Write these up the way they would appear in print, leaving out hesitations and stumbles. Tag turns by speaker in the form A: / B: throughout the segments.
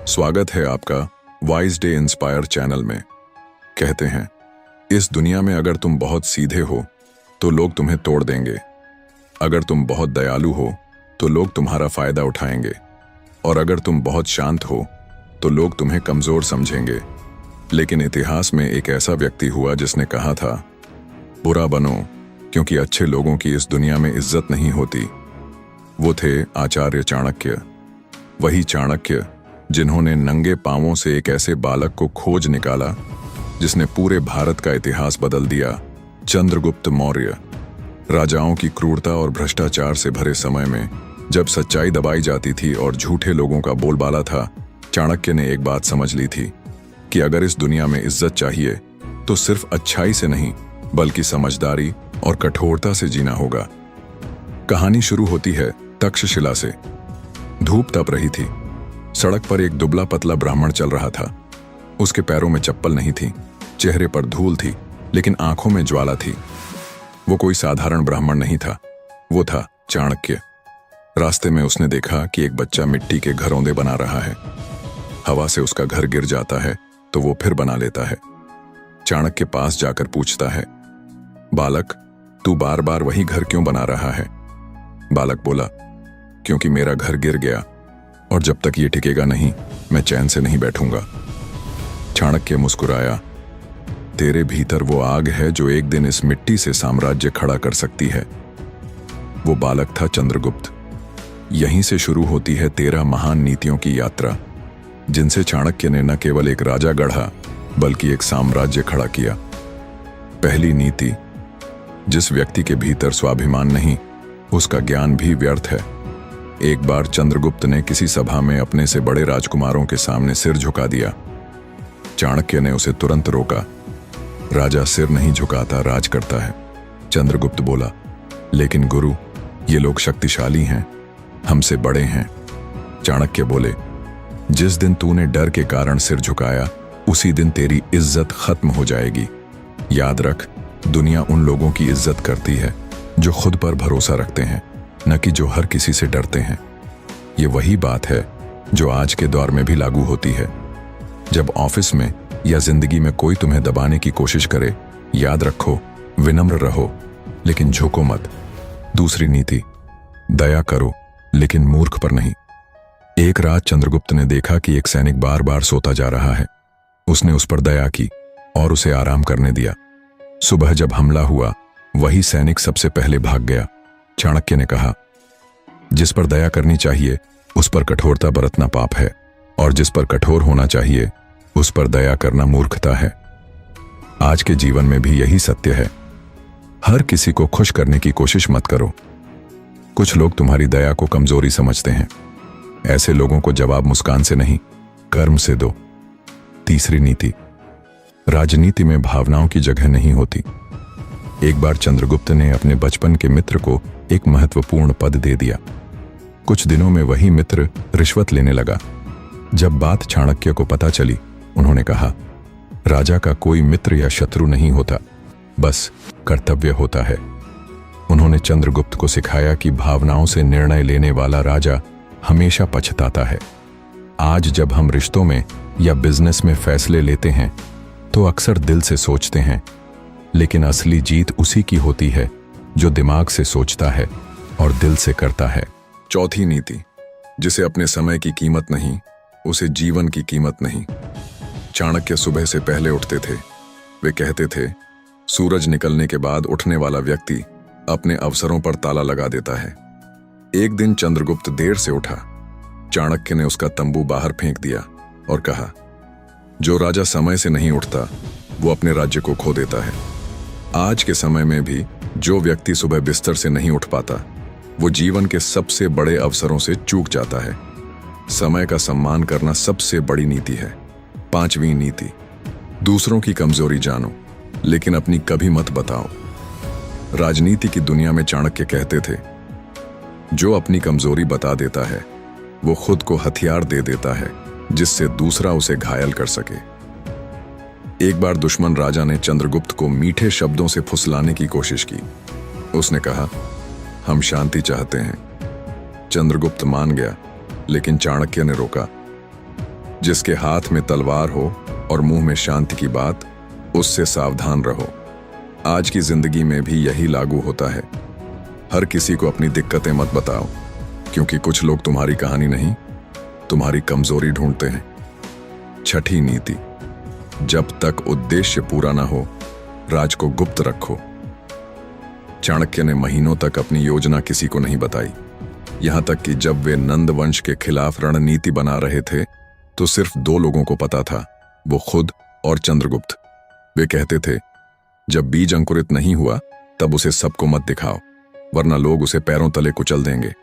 A: स्वागत है आपका वाइज डे इंस्पायर चैनल में। कहते हैं इस दुनिया में अगर तुम बहुत सीधे हो तो लोग तुम्हें तोड़ देंगे, अगर तुम बहुत दयालु हो तो लोग तुम्हारा फायदा उठाएंगे, और अगर तुम बहुत शांत हो तो लोग तुम्हें कमजोर समझेंगे। लेकिन इतिहास में एक ऐसा व्यक्ति हुआ जिसने कहा था, बुरा बनो क्योंकि अच्छे लोगों की इस दुनिया में इज्जत नहीं होती। वो थे आचार्य चाणक्य। वही चाणक्य जिन्होंने नंगे पांवों से एक ऐसे बालक को खोज निकाला जिसने पूरे भारत का इतिहास बदल दिया। चंद्रगुप्त मौर्य। राजाओं की क्रूरता और भ्रष्टाचार से भरे समय में जब सच्चाई दबाई जाती थी और झूठे लोगों का बोलबाला था, चाणक्य ने एक बात समझ ली थी कि अगर इस दुनिया में इज्जत चाहिए तो सिर्फ अच्छाई से नहीं बल्कि समझदारी और कठोरता से जीना होगा। कहानी शुरू होती है तक्षशिला से। धूप तप रही थी। सड़क पर एक दुबला पतला ब्राह्मण चल रहा था। उसके पैरों में चप्पल नहीं थी, चेहरे पर धूल थी, लेकिन आंखों में ज्वाला थी। वो कोई साधारण ब्राह्मण नहीं था, वो था चाणक्य। रास्ते में उसने देखा कि एक बच्चा मिट्टी के घरौंदे बना रहा है। हवा से उसका घर गिर जाता है तो वो फिर बना लेता है। चाणक्य पास जाकर पूछता है, बालक, तू बार बार वही घर क्यों बना रहा है? बालक बोला, क्योंकि मेरा घर गिर गया और जब तक ये टिकेगा नहीं मैं चैन से नहीं बैठूंगा। चाणक्य मुस्कुराया, तेरे भीतर वो आग है जो एक दिन इस मिट्टी से साम्राज्य खड़ा कर सकती है। वो बालक था चंद्रगुप्त। यहीं से शुरू होती है 13 महान नीतियों की यात्रा, जिनसे चाणक्य ने न केवल एक राजा गढ़ा बल्कि एक साम्राज्य खड़ा किया। पहली नीति, जिस व्यक्ति के भीतर स्वाभिमान नहीं उसका ज्ञान भी व्यर्थ है। एक बार चंद्रगुप्त ने किसी सभा में अपने से बड़े राजकुमारों के सामने सिर झुका दिया। चाणक्य ने उसे तुरंत रोका। राजा सिर नहीं झुकाता, राज करता है। चंद्रगुप्त बोला, लेकिन गुरु, ये लोग शक्तिशाली हैं, हमसे बड़े हैं। चाणक्य बोले, जिस दिन तूने डर के कारण सिर झुकाया उसी दिन तेरी इज्जत खत्म हो जाएगी। याद रख, दुनिया उन लोगों की इज्जत करती है जो खुद पर भरोसा रखते हैं, न कि जो हर किसी से डरते हैं। ये वही बात है जो आज के दौर में भी लागू होती है। जब ऑफिस में या जिंदगी में कोई तुम्हें दबाने की कोशिश करे, याद रखो, विनम्र रहो लेकिन झुको मत। दूसरी नीति, दया करो लेकिन मूर्ख पर नहीं। एक रात चंद्रगुप्त ने देखा कि एक सैनिक बार बार सोता जा रहा है। उसने उस पर दया की और उसे आराम करने दिया। सुबह जब हमला हुआ, वही सैनिक सबसे पहले भाग गया। चाणक्य ने कहा, जिस पर दया करनी चाहिए उस पर कठोरता बरतना पाप है, और जिस पर कठोर होना चाहिए उस पर दया करना मूर्खता है। आज के जीवन में भी यही सत्य है। हर किसी को खुश करने की कोशिश मत करो। कुछ लोग तुम्हारी दया को कमजोरी समझते हैं। ऐसे लोगों को जवाब मुस्कान से नहीं, कर्म से दो। तीसरी नीति, राजनीति में भावनाओं की जगह नहीं होती। एक बार चंद्रगुप्त ने अपने बचपन के मित्र को एक महत्वपूर्ण पद दे दिया। कुछ दिनों में वही मित्र रिश्वत लेने लगा। जब बात चाणक्य को पता चली, उन्होंने कहा, राजा का कोई मित्र या शत्रु नहीं होता, बस कर्तव्य होता है। उन्होंने चंद्रगुप्त को सिखाया कि भावनाओं से निर्णय लेने वाला राजा हमेशा पछताता है। आज जब हम रिश्तों में या बिजनेस में फैसले लेते हैं तो अक्सर दिल से सोचते हैं, लेकिन असली जीत उसी की होती है जो दिमाग से सोचता है और दिल से करता है। चौथी नीति, जिसे अपने समय की कीमत नहीं उसे जीवन की कीमत नहीं। चाणक्य सुबह से पहले उठते थे। वे कहते थे, सूरज निकलने के बाद उठने वाला व्यक्ति अपने अवसरों पर ताला लगा देता है। एक दिन चंद्रगुप्त देर से उठा। चाणक्य ने उसका तंबू बाहर फेंक दिया और कहा, जो राजा समय से नहीं उठता वो अपने राज्य को खो देता है। आज के समय में भी जो व्यक्ति सुबह बिस्तर से नहीं उठ पाता वो जीवन के सबसे बड़े अवसरों से चूक जाता है। समय का सम्मान करना सबसे बड़ी नीति है। पांचवी नीति, दूसरों की कमजोरी जानो लेकिन अपनी कभी मत बताओ। राजनीति की दुनिया में चाणक्य कहते थे, जो अपनी कमजोरी बता देता है वो खुद को हथियार दे देता है जिससे दूसरा उसे घायल कर सके। एक बार दुश्मन राजा ने चंद्रगुप्त को मीठे शब्दों से फुसलाने की कोशिश की। उसने कहा, हम शांति चाहते हैं। चंद्रगुप्त मान गया, लेकिन चाणक्य ने रोका, जिसके हाथ में तलवार हो और मुंह में शांति की बात, उससे सावधान रहो। आज की जिंदगी में भी यही लागू होता है। हर किसी को अपनी दिक्कतें मत बताओ, क्योंकि कुछ लोग तुम्हारी कहानी नहीं, तुम्हारी कमजोरी ढूंढते हैं। छठी नीति, जब तक उद्देश्य पूरा ना हो, राज को गुप्त रखो। चाणक्य ने महीनों तक अपनी योजना किसी को नहीं बताई। यहां तक कि जब वे नंद वंश के खिलाफ रणनीति बना रहे थे, तो सिर्फ 2 लोगों को पता था, वो खुद और चंद्रगुप्त। वे कहते थे, जब बीज अंकुरित नहीं हुआ तब उसे सबको मत दिखाओ, वरना लोग उसे पैरों तले कुचल देंगे।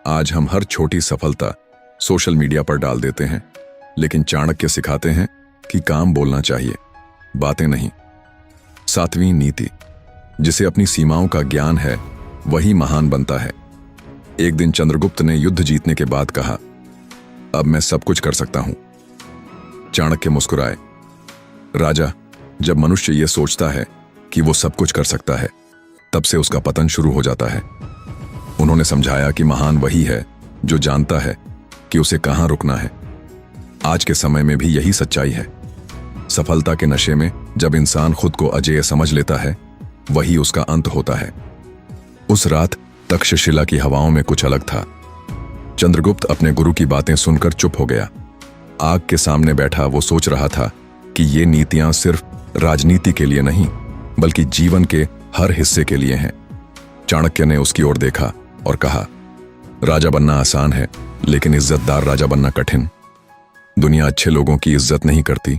A: आज हम हर छोटी सफलता सोशल मीडिया पर डाल देते हैं, लेकिन चाणक्य सिखाते हैं कि काम बोलना चाहिए, बातें नहीं। 7वीं नीति, जिसे अपनी सीमाओं का ज्ञान है वही महान बनता है। एक दिन चंद्रगुप्त ने युद्ध जीतने के बाद कहा, अब मैं सब कुछ कर सकता हूं। चाणक्य मुस्कुराए। राजा, जब मनुष्य यह सोचता है कि वो सब कुछ कर सकता है, तब से उसका पतन शुरू हो जाता है। उन्होंने समझाया कि महान वही है जो जानता है कि उसे कहां रुकना है। आज के समय में भी यही सच्चाई है। सफलता के नशे में जब इंसान खुद को अजेय समझ लेता है, वही उसका अंत होता है। उस रात तक्षशिला की हवाओं में कुछ अलग था। चंद्रगुप्त अपने गुरु की बातें सुनकर चुप हो गया। आग के सामने बैठा वो सोच रहा था कि ये नीतियां सिर्फ राजनीति के लिए नहीं, बल्कि जीवन के हर हिस्से के लिए हैं। चाणक्य ने उसकी ओर देखा और कहा, राजा बनना आसान है, लेकिन इज्जतदार राजा बनना कठिन। दुनिया अच्छे लोगों की इज्जत नहीं करती,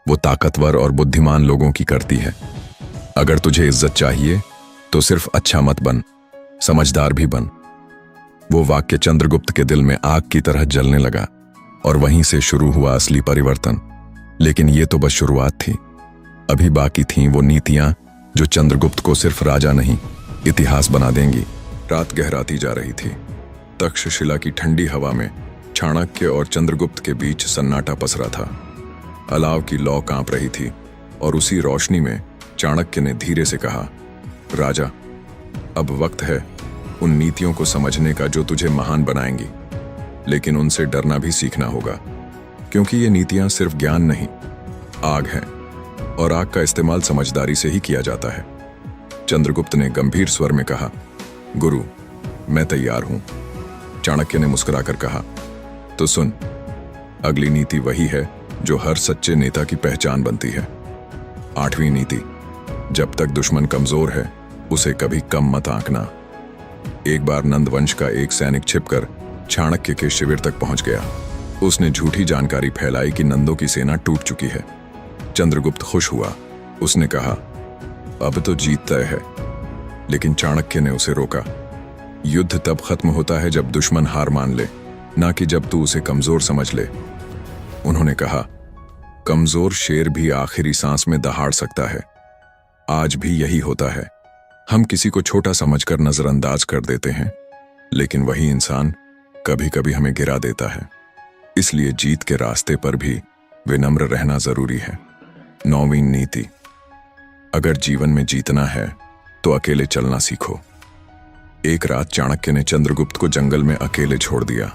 A: वो ताकतवर और बुद्धिमान लोगों की करती है। अगर तुझे इज्जत चाहिए तो सिर्फ अच्छा मत बन, समझदार भी बन। वो वाक्य चंद्रगुप्त के दिल में आग की तरह जलने लगा, और वहीं से शुरू हुआ असली परिवर्तन। लेकिन ये तो बस शुरुआत थी। अभी बाकी थीं वो नीतियां जो चंद्रगुप्त को सिर्फ राजा नहीं, इतिहास बना देंगी। रात गहराती जा रही थी। तक्षशिला की ठंडी हवा में चाणक्य और चंद्रगुप्त के बीच सन्नाटा पसरा था। अलाव की लौ कांप रही थी, और उसी रोशनी में चाणक्य ने धीरे से कहा, राजा, अब वक्त है उन नीतियों को समझने का जो तुझे महान बनाएंगी, लेकिन उनसे डरना भी सीखना होगा, क्योंकि ये नीतियां सिर्फ ज्ञान नहीं, आग है, और आग का इस्तेमाल समझदारी से ही किया जाता है। चंद्रगुप्त ने गंभीर स्वर में कहा, गुरु, मैं तैयार हूं। चाणक्य ने मुस्कुराकर कहा, तो सुन, अगली नीति वही है जो हर सच्चे नेता की पहचान बनती है। 8वीं नीति, जब तक दुश्मन कमजोर है, उसे कभी कम मत आंकना। एक बार नंदवंश का एक सैनिक छिपकर चाणक्य के शिविर तक पहुंच गया। उसने झूठी जानकारी फैलाई कि नंदों की सेना टूट चुकी है। चंद्रगुप्त खुश हुआ। उसने कहा, अब तो जीत तय है। लेकिन चाणक्य ने उसे रोका। युद्ध तब खत्म होता है जब दुश्मन हार मान ले, ना कि जब तू उसे कमजोर समझ ले। उन्होंने कहा, कमजोर शेर भी आखिरी सांस में दहाड़ सकता है। आज भी यही होता है। हम किसी को छोटा समझकर नजरअंदाज कर देते हैं, लेकिन वही इंसान कभी कभी हमें गिरा देता है। इसलिए जीत के रास्ते पर भी विनम्र रहना जरूरी है। 9वीं नीति, अगर जीवन में जीतना है तो अकेले चलना सीखो। एक रात चाणक्य ने चंद्रगुप्त को जंगल में अकेले छोड़ दिया।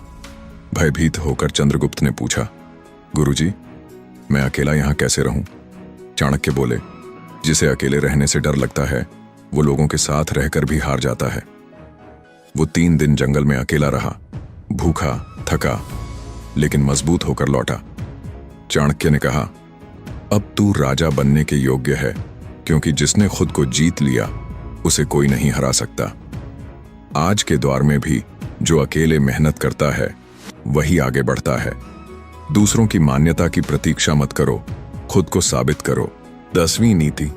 A: भयभीत होकर चंद्रगुप्त ने पूछा, गुरुजी, मैं अकेला यहां कैसे रहूं? चाणक्य बोले, जिसे अकेले रहने से डर लगता है, वो लोगों के साथ रहकर भी हार जाता है। वो 3 दिन जंगल में अकेला रहा, भूखा, थका, लेकिन मजबूत होकर लौटा। चाणक्य ने कहा, अब तू राजा बनने के योग्य है, क्योंकि जिसने खुद को जीत लिया उसे कोई नहीं हरा सकता। आज के दौर में भी जो अकेले मेहनत करता है वही आगे बढ़ता है। दूसरों की मान्यता की प्रतीक्षा मत करो, खुद को साबित करो। 10वीं नीति,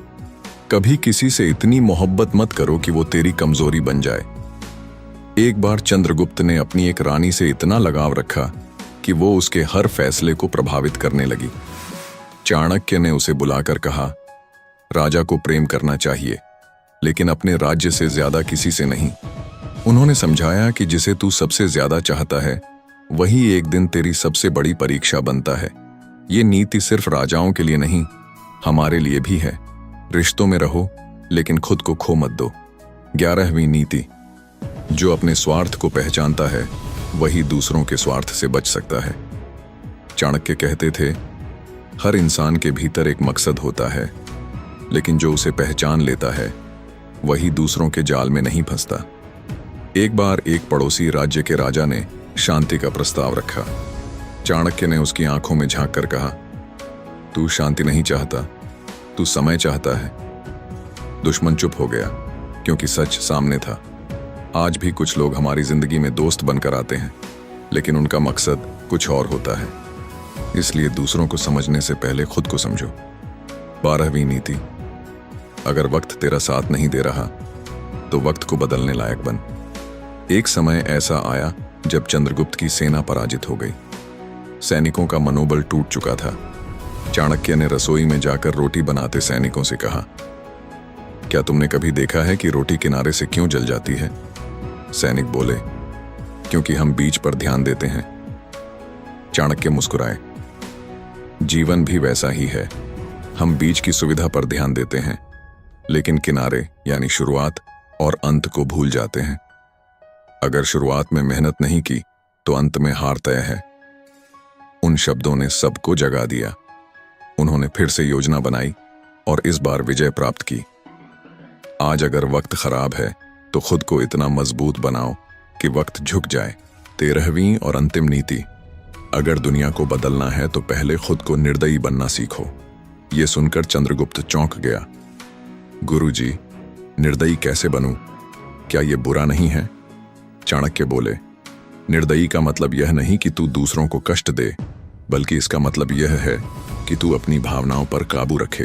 A: कभी किसी से इतनी मोहब्बत मत करो कि वो तेरी कमजोरी बन जाए। एक बार चंद्रगुप्त ने अपनी एक रानी से इतना लगाव रखा कि वो उसके हर फैसले को प्रभावित करने लगी। चाणक्य ने उसे बुलाकर कहा, राजा को प्रेम करना चाहिए, लेकिन अपने राज्य से ज्यादा किसी से नहीं। उन्होंने समझाया कि जिसे तू सबसे ज्यादा चाहता है वही एक दिन तेरी सबसे बड़ी परीक्षा बनता है। ये नीति सिर्फ राजाओं के लिए नहीं, हमारे लिए भी है। रिश्तों में रहो, लेकिन खुद को खो मत दो। 11वीं नीति, जो अपने स्वार्थ को पहचानता है वही दूसरों के स्वार्थ से बच सकता है। चाणक्य कहते थे, हर इंसान के भीतर एक मकसद होता है, लेकिन जो उसे पहचान लेता है वही दूसरों के जाल में नहीं फंसता। एक बार एक पड़ोसी राज्य के राजा ने शांति का प्रस्ताव रखा। चाणक्य ने उसकी आंखों में झांक कर कहा, तू शांति नहीं चाहता, तू समय चाहता है। दुश्मन चुप हो गया, क्योंकि सच सामने था। आज भी कुछ लोग हमारी जिंदगी में दोस्त बनकर आते हैं, लेकिन उनका मकसद कुछ और होता है। इसलिए दूसरों को समझने से पहले खुद को समझो। 12वीं नीति, अगर वक्त तेरा साथ नहीं दे रहा तो वक्त को बदलने लायक बन। एक समय ऐसा आया जब चंद्रगुप्त की सेना पराजित हो गई। सैनिकों का मनोबल टूट चुका था। चाणक्य ने रसोई में जाकर रोटी बनाते सैनिकों से कहा, क्या तुमने कभी देखा है कि रोटी किनारे से क्यों जल जाती है? सैनिक बोले, क्योंकि हम बीज पर ध्यान देते हैं। चाणक्य मुस्कुराए, जीवन भी वैसा ही है। हम बीज की सुविधा पर ध्यान देते हैं, लेकिन किनारे यानी शुरुआत और अंत को भूल जाते हैं। अगर शुरुआत में मेहनत नहीं की तो अंत में हार तय है। उन शब्दों ने सबको जगा दिया। उन्होंने फिर से योजना बनाई और इस बार विजय प्राप्त की। आज अगर वक्त खराब है तो खुद को इतना मजबूत बनाओ कि वक्त झुक जाए। 13वीं और अंतिम नीति, अगर दुनिया को बदलना है तो पहले खुद को निर्दयी बनना सीखो। यह सुनकर चंद्रगुप्त चौंक गया। गुरुजी, निर्दयी कैसे बनूं? क्या यह बुरा नहीं है? चाणक्य बोले, निर्दयी का मतलब यह नहीं कि तू दूसरों को कष्ट दे, बल्कि इसका मतलब यह है कि तू अपनी भावनाओं पर काबू रखे।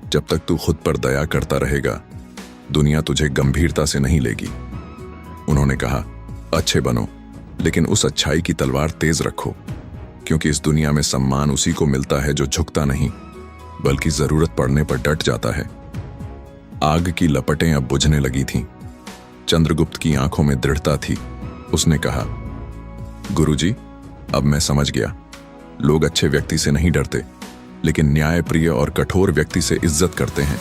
A: जब तक तू खुद पर दया करता रहेगा, दुनिया तुझे गंभीरता से नहीं लेगी। उन्होंने कहा, अच्छे बनो, लेकिन उस अच्छाई की तलवार तेज रखो, क्योंकि इस दुनिया में सम्मान उसी को मिलता है जो झुकता नहीं, बल्कि जरूरत पड़ने पर डट जाता है। आग की लपटें अब बुझने लगी थीं। चंद्रगुप्त की आंखों में दृढ़ता थी। उसने कहा, गुरुजी, अब मैं समझ गया। लोग अच्छे व्यक्ति से नहीं डरते, लेकिन न्यायप्रिय और कठोर व्यक्ति से इज्जत करते हैं।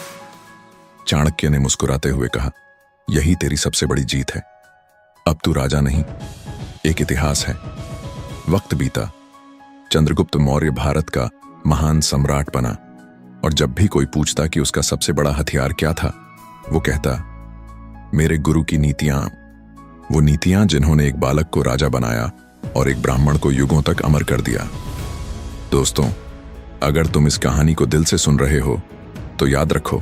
A: चाणक्य ने मुस्कुराते हुए कहा, यही तेरी सबसे बड़ी जीत है। अब तू राजा नहीं, एक इतिहास है। वक्त बीता। चंद्रगुप्त मौर्य भारत का महान सम्राट बना, और जब भी कोई पूछता कि उसका सबसे बड़ा हथियार क्या था, वो कहता, मेरे गुरु की नीतियां। वो नीतियां जिन्होंने एक बालक को राजा बनाया और एक ब्राह्मण को युगों तक अमर कर दिया। दोस्तों, अगर तुम इस कहानी को दिल से सुन रहे हो तो याद रखो,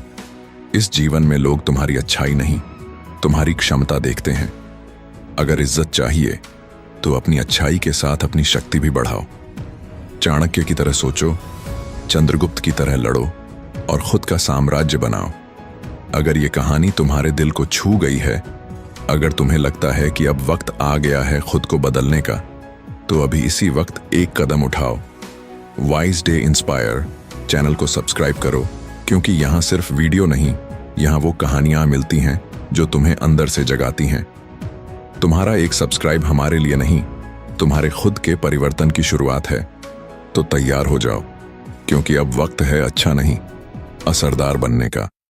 A: इस जीवन में लोग तुम्हारी अच्छाई नहीं, तुम्हारी क्षमता देखते हैं। अगर इज्जत चाहिए तो अपनी अच्छाई के साथ अपनी शक्ति भी बढ़ाओ। चाणक्य की तरह सोचो, चंद्रगुप्त की तरह लड़ो और खुद का साम्राज्य बनाओ। अगर ये कहानी तुम्हारे दिल को छू गई है, अगर तुम्हें लगता है कि अब वक्त आ गया है खुद को बदलने का, तो अभी इसी वक्त एक कदम उठाओ। वाइज डे इंस्पायर चैनल को सब्सक्राइब करो, क्योंकि यहाँ सिर्फ वीडियो नहीं, यहाँ वो कहानियां मिलती हैं जो तुम्हें अंदर से जगाती हैं। तुम्हारा एक सब्सक्राइब हमारे लिए नहीं, तुम्हारे खुद के परिवर्तन की शुरुआत है। तो तैयार हो जाओ, क्योंकि अब वक्त है अच्छा नहीं, असरदार बनने का।